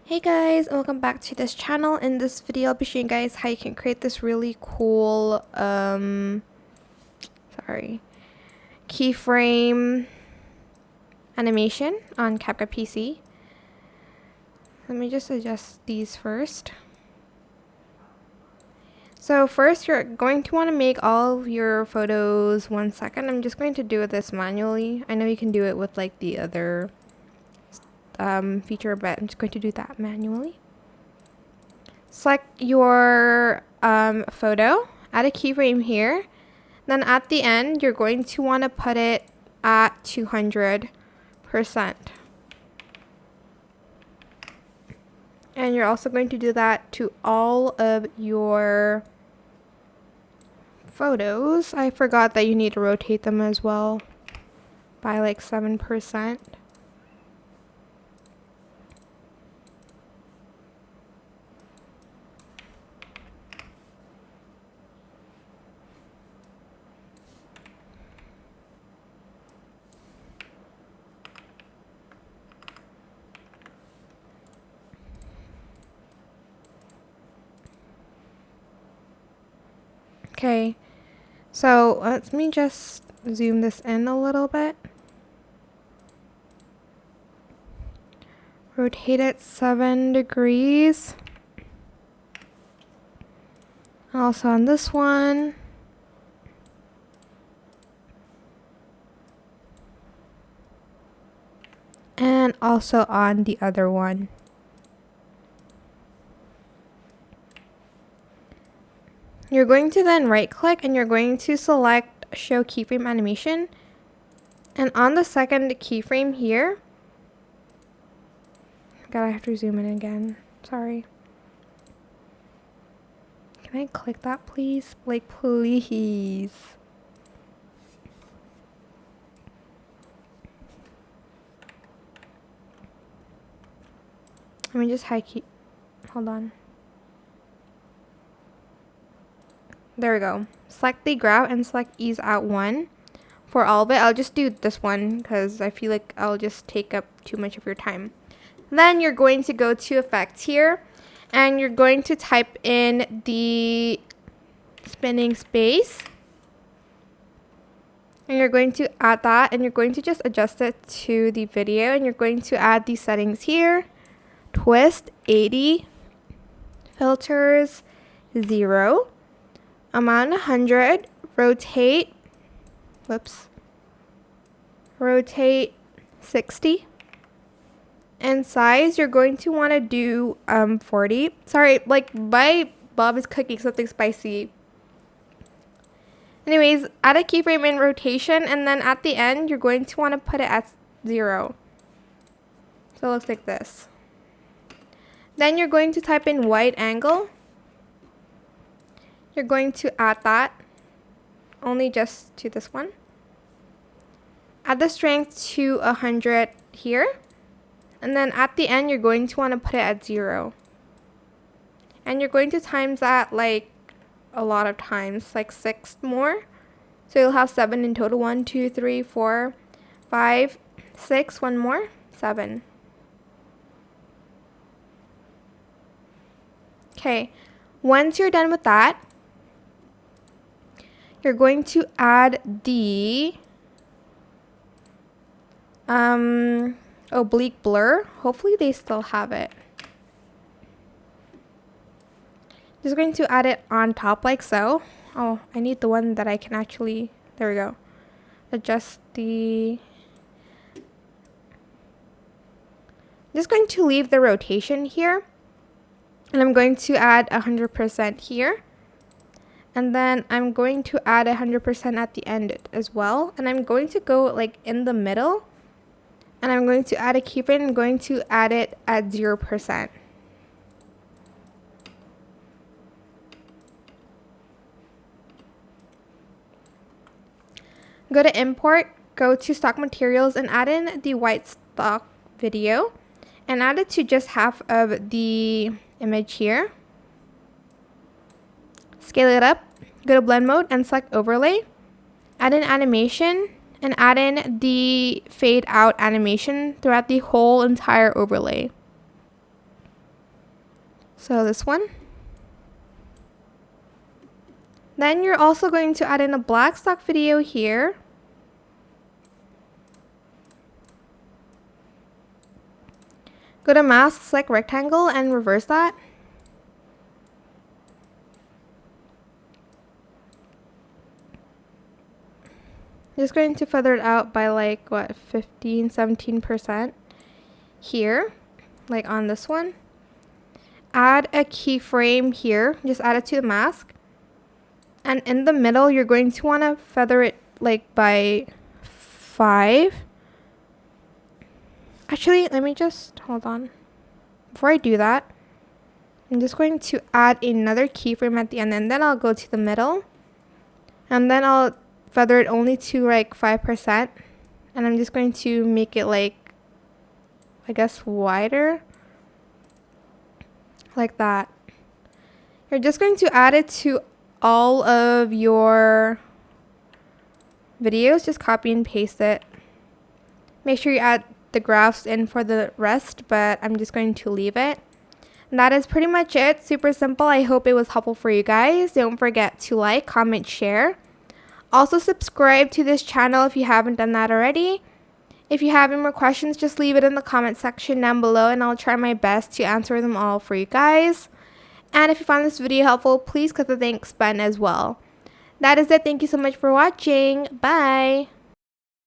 Hey guys, and welcome back to this channel. In this video, I'll be showing you guys how you can create this really cool keyframe animation on CapCut PC. Let me just adjust these first. So first, you're going to want to make all of your photos 1 second. I'm just going to do this manually. I know you can do it with like the other feature, but I'm just going to do that manually. Select your photo, add a keyframe here. Then at the end, you're going to want to put it at 200%. And you're also going to do that to all of your photos. I forgot that you need to rotate them as well by like 7%. Okay, so let me just zoom this in a little bit. Rotate it 7 degrees. Also on this one. And also on the other one. You're going to then right click and you're going to select show keyframe animation. And on the second keyframe here, I have to zoom in again. Sorry. Can I click that please? Like please. Let me just hold on. There we go. Select the graph and select ease out 1 for all of it. I'll just do this one because I feel like I'll just take up too much of your time. Then you're going to go to effects here and you're going to type in the spinning space. And you're going to add that and you're going to just adjust it to the video and you're going to add these settings here. Twist 80, filters 0, amount 100, rotate 60, and size you're going to want to do 40. Sorry, like my Bob is cooking something spicy. Anyways, add a keyframe in rotation and then at the end you're going to want to put it at 0. So it looks like this. Then you're going to type in wide angle. You're going to add that only just to this one. Add the strength to 100 here. And then at the end, you're going to want to put it at 0. And you're going to times that like a lot of times, like 6 more. So you'll have 7 in total. 1, 2, 3, 4, 5, 6, 1 more, 7. Okay, once you're done with that, you're going to add the oblique blur. Hopefully they still have it. Just going to add it on top like so. Oh, I need the one that I can actually, there we go. Adjust the, just going to leave the rotation here. And I'm going to add 100% here. And then I'm going to add 100% at the end as well. And I'm going to go like in the middle. And I'm going to add a keyframe and I'm going to add it at 0%. Go to import, go to stock materials and add in the white stock video. And add it to just half of the image here. Scale it up, go to blend mode and select overlay. Add an animation and add in the fade out animation throughout the whole entire overlay. So this one. Then you're also going to add in a black stock video here. Go to mask, select rectangle, and reverse that. Just going to feather it out by like what, 15-17% here, like on this one. Add a keyframe here, just add it to the mask. And in the middle, you're going to want to feather it like by 5. Actually, let me just, hold on. Before I do that, I'm just going to add another keyframe at the end, and then I'll go to the middle. And then I'll feather it only to like 5. And I'm just going to make it like, I guess, wider. Like that. You're just going to add it to all of your videos. Just copy and paste it. Make sure you add the graphs in for the rest, but I'm just going to leave it. And that is pretty much it. Super simple. I hope it was helpful for you guys. Don't forget to like, comment, share. Also subscribe to this channel if you haven't done that already. If you have any more questions, just leave it in the comment section down below and I'll try my best to answer them all for you guys. And if you found this video helpful, please click the thanks button as well. That is it. Thank you so much for watching. Bye.